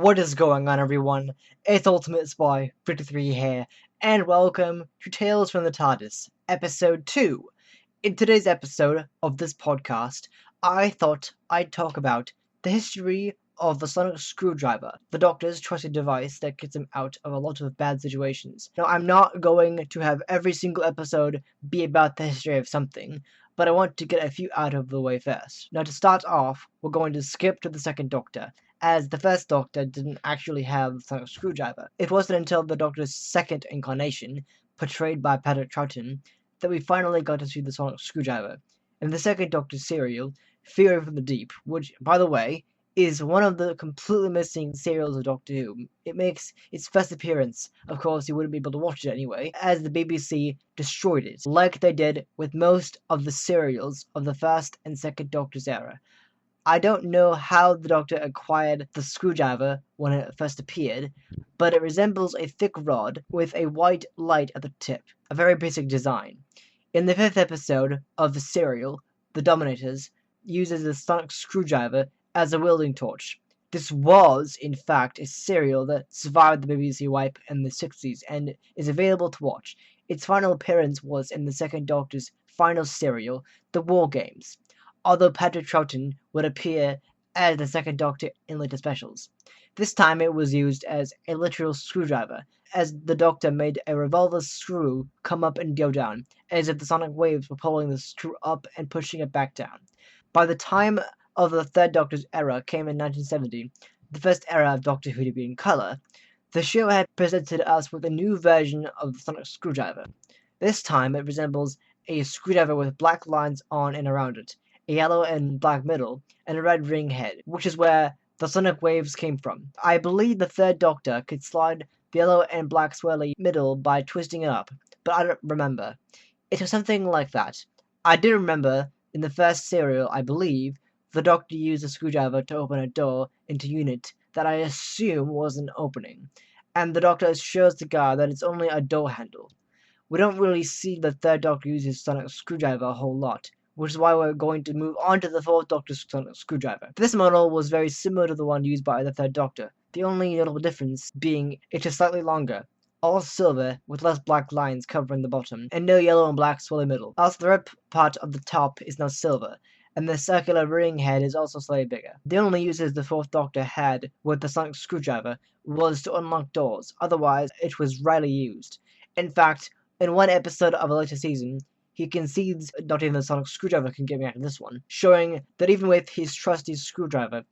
What is going on, everyone? It's Ultimate Spy 53 here, and welcome to Tales from the TARDIS, Episode 2. In today's episode of this podcast, I thought I'd talk about the history of the sonic screwdriver, the Doctor's trusted device that gets him out of a lot of bad situations. Now, I'm not going to have every single episode be about the history of something, but I want to get a few out of the way first. Now, to start off, we're going to skip to the second Doctor, as the first Doctor didn't actually have the sonic screwdriver. It wasn't until the Doctor's second incarnation, portrayed by Patrick Troughton, that we finally got to see the sonic screwdriver. In the second Doctor's serial, Fear from the Deep, which, by the way, is one of the completely missing serials of Doctor Who. It makes its first appearance. Of course, you wouldn't be able to watch it anyway, as the BBC destroyed it, like they did with most of the serials of the first and second Doctor's era. I don't know how the Doctor acquired the screwdriver when it first appeared, but it resembles a thick rod with a white light at the tip, a very basic design. In the fifth episode of the serial, The Dominators uses the sonic screwdriver as a wielding torch. This was, in fact, a serial that survived the BBC wipe in the 60s and is available to watch. Its final appearance was in the second Doctor's final serial, The War Games, although Patrick Troughton would appear as the second Doctor in later specials. This time it was used as a literal screwdriver, as the Doctor made a revolver screw come up and go down, as if the sonic waves were pulling the screw up and pushing it back down. By the time of the third Doctor's era came in 1970, the first era of Doctor Who to be in colour, the show had presented us with a new version of the sonic screwdriver. This time it resembles a screwdriver with black lines on and around it, a yellow and black middle, and a red ring head, which is where the sonic waves came from. I believe the third Doctor could slide the yellow and black swirly middle by twisting it up, but I don't remember. It was something like that. I do remember, in the first serial, I believe, the Doctor used a screwdriver to open a door into unit that I assume was an opening, and the Doctor assures the guard that it's only a door handle. We don't really see the third Doctor use his sonic screwdriver a whole lot, which is why we're going to move on to the fourth Doctor's sonic screwdriver. This model was very similar to the one used by the third Doctor, the only notable difference being it is slightly longer, all silver with less black lines covering the bottom, and no yellow and black swirly middle. Also, the red part of the top is now silver, and the circular ring head is also slightly bigger. The only uses the fourth Doctor had with the sonic screwdriver was to unlock doors, otherwise it was rarely used. In fact, in one episode of a later season, he concedes not even the sonic screwdriver can get me out of this one, showing that even with his trusty screwdriver,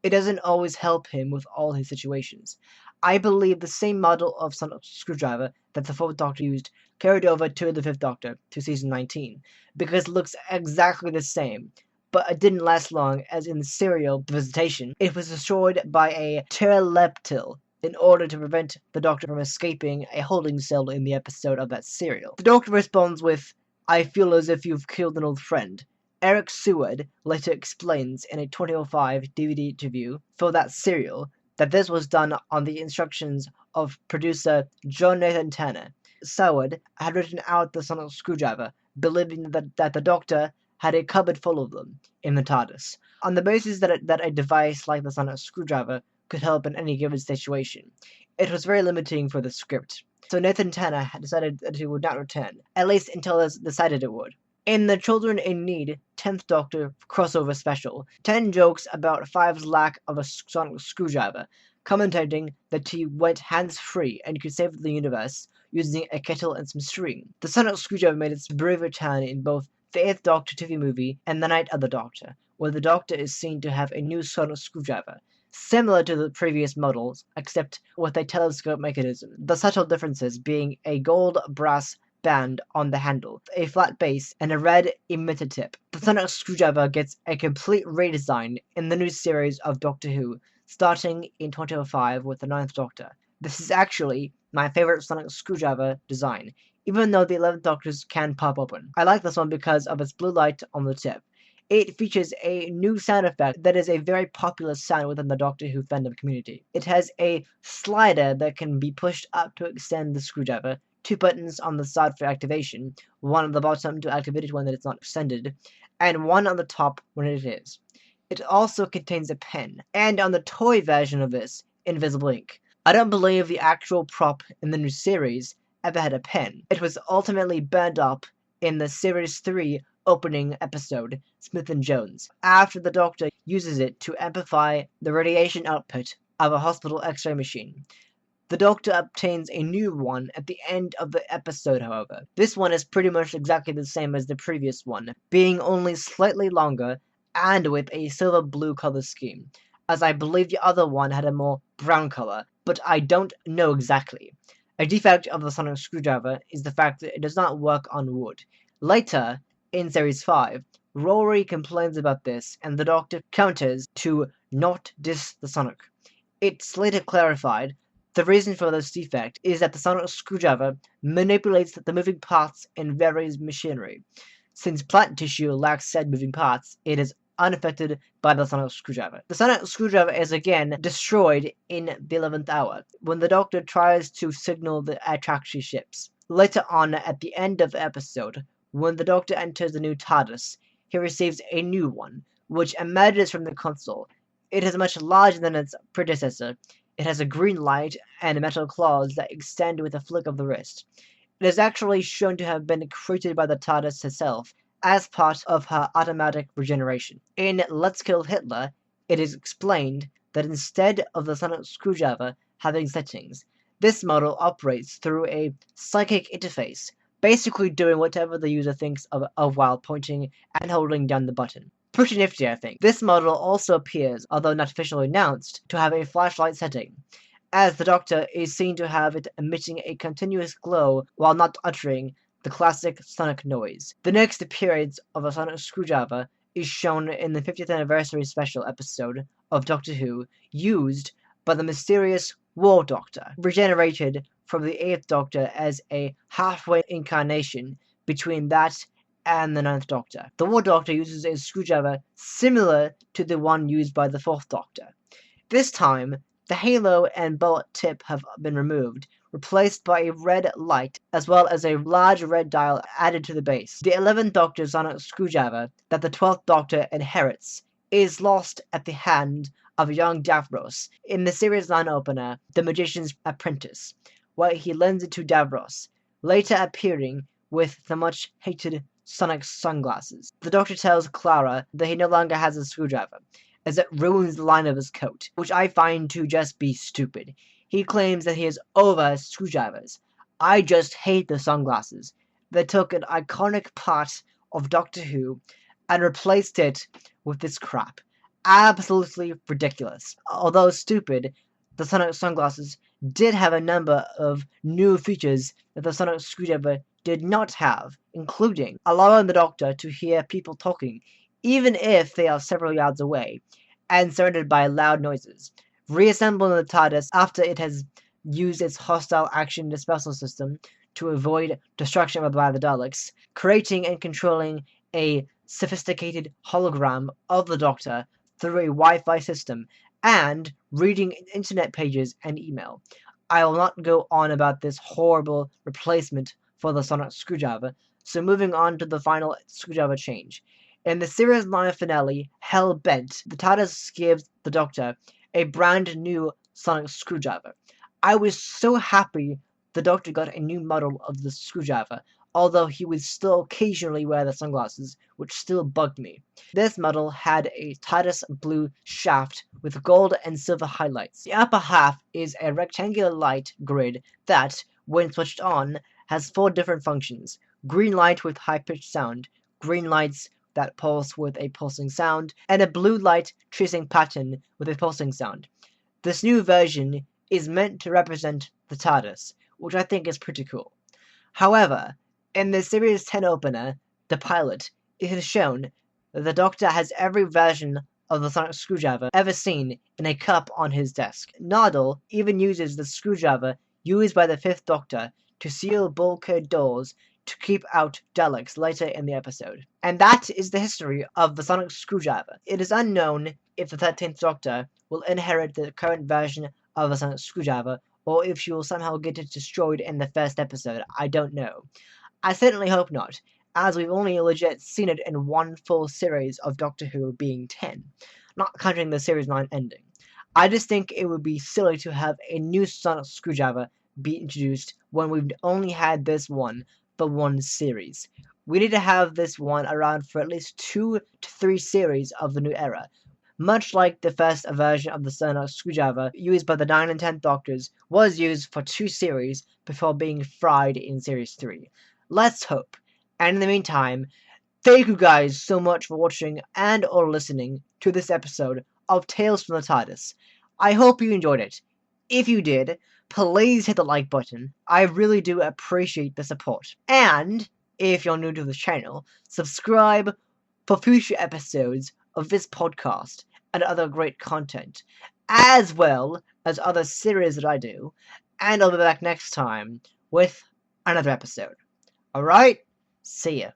it doesn't always help him with all his situations. I believe the same model of sonic screwdriver that the fourth Doctor used carried over to the fifth Doctor, to season 19, because it looks exactly the same, but it didn't last long, as in the serial The Visitation, it was destroyed by a pterodactyl in order to prevent the Doctor from escaping a holding cell in the episode of that serial. The Doctor responds with, "I feel as if you've killed an old friend." Eric Seward later explains in a 2005 DVD interview for that serial that this was done on the instructions of producer John Nathan Turner. Seward had written out the sonic screwdriver, believing that the Doctor had a cupboard full of them in the TARDIS, on the basis that a device like the sonic screwdriver could help in any given situation. It was very limiting for the script, so Nathan Turner had decided that he would not return, at least until it decided it would. In the Children in Need 10th Doctor crossover special, 10 jokes about Five's lack of a sonic screwdriver, commentating that he went hands-free and could save the universe using a kettle and some string. The sonic screwdriver made its brave return in both the 8th Doctor TV movie and The Night of the Doctor, where the Doctor is seen to have a new sonic screwdriver, similar to the previous models, except with a telescope mechanism, the subtle differences being a gold brass band on the handle, a flat base, and a red emitter tip. The sonic screwdriver gets a complete redesign in the new series of Doctor Who, starting in 2005 with the 9th Doctor. This is actually my favorite sonic screwdriver design, even though the 11th Doctor's can pop open. I like this one because of its blue light on the tip. It features a new sound effect that is a very popular sound within the Doctor Who fandom community. It has a slider that can be pushed up to extend the screwdriver, 2 buttons on the side for activation, one on the bottom to activate it when it's not extended, and one on the top when it is. It also contains a pen, and on the toy version of this, invisible ink. I don't believe the actual prop in the new series ever had a pen. It was ultimately burned up in the Series 3 opening episode, Smith and Jones, after the Doctor uses it to amplify the radiation output of a hospital X-ray machine. The Doctor obtains a new one at the end of the episode, however. This one is pretty much exactly the same as the previous one, being only slightly longer and with a silver-blue color scheme, as I believe the other one had a more brown color, but I don't know exactly. A defect of the sonic screwdriver is the fact that it does not work on wood. Later, in Series 5, Rory complains about this, and the Doctor counters to not diss the sonic. It's later clarified the reason for this defect is that the sonic screwdriver manipulates the moving parts in various machinery. Since plant tissue lacks said moving parts, it is unaffected by the sonic screwdriver. The sonic screwdriver is again destroyed in the 11th hour, when the Doctor tries to signal the Atraxi ships. Later on, at the end of the episode, when the Doctor enters the new TARDIS, he receives a new one, which emerges from the console. It is much larger than its predecessor. It has a green light and metal claws that extend with a flick of the wrist. It is actually shown to have been created by the TARDIS herself as part of her automatic regeneration. In Let's Kill Hitler, it is explained that instead of the sonic screwdriver having settings, this model operates through a psychic interface, basically doing whatever the user thinks of while pointing and holding down the button. Pretty nifty, I think. This model also appears, although not officially announced, to have a flashlight setting, as the Doctor is seen to have it emitting a continuous glow while not uttering the classic sonic noise. The next appearance of a sonic screwdriver is shown in the 50th anniversary special episode of Doctor Who, used by the mysterious War Doctor, regenerated from the 8th Doctor as a halfway incarnation between that and the 9th Doctor. The War Doctor uses a screwdriver similar to the one used by the 4th Doctor. This time, the halo and bullet tip have been removed, replaced by a red light, as well as a large red dial added to the base. The 11th Doctor's sonic screwdriver that the 12th Doctor inherits is lost at the hand of young Davros in the Series 9 opener, The Magician's Apprentice, where he lends it to Davros, later appearing with the much-hated sonic sunglasses. The Doctor tells Clara that he no longer has a screwdriver, as it ruins the line of his coat, which I find to just be stupid. He claims that he is over screwdrivers. I just hate the sunglasses. They took an iconic part of Doctor Who and replaced it with this crap. Absolutely ridiculous. Although stupid, the sonic sunglasses did have a number of new features that the sonic screwdriver did not have, including allowing the Doctor to hear people talking, even if they are several yards away, and surrounded by loud noises, reassembling the TARDIS after it has used its hostile action dispersal system to avoid destruction by the Daleks, creating and controlling a sophisticated hologram of the Doctor through a Wi-Fi system, and reading internet pages and email. I will not go on about this horrible replacement for the sonic screwdriver, so moving on to the final screwdriver change. In the Series 9 finale, Hell Bent, the TARDIS gives the Doctor a brand new sonic screwdriver. I was so happy the Doctor got a new model of the screwdriver, although he would still occasionally wear the sunglasses, which still bugged me. This model had a TARDIS blue shaft with gold and silver highlights. The upper half is a rectangular light grid that, when switched on, has 4 different functions: green light with high-pitched sound, green lights that pulse with a pulsing sound, and a blue light tracing pattern with a pulsing sound. This new version is meant to represent the TARDIS, which I think is pretty cool. However, in the Series 10 opener, the pilot, it is shown that the Doctor has every version of the sonic screwdriver ever seen in a cup on his desk. Nardole even uses the screwdriver used by the 5th Doctor to seal bulkhead doors to keep out Daleks later in the episode. And that is the history of the sonic screwdriver. It is unknown if the 13th Doctor will inherit the current version of the sonic screwdriver, or if she will somehow get it destroyed in the first episode. I don't know. I certainly hope not, as we've only legit seen it in one full series of Doctor Who, being 10, not counting the Series 9 ending. I just think it would be silly to have a new sonic screwdriver be introduced when we've only had this one for one series. We need to have this one around for at least 2 to 3 series of the new era, much like the first version of the sonic screwdriver used by the 9 and 10th Doctors was used for 2 series before being fried in Series 3. Let's hope. And in the meantime, thank you guys so much for watching and or listening to this episode of Tales from the TARDIS. I hope you enjoyed it. If you did, please hit the like button. I really do appreciate the support. And if you're new to the channel, subscribe for future episodes of this podcast and other great content, as well as other series that I do. And I'll be back next time with another episode. Alright? See ya.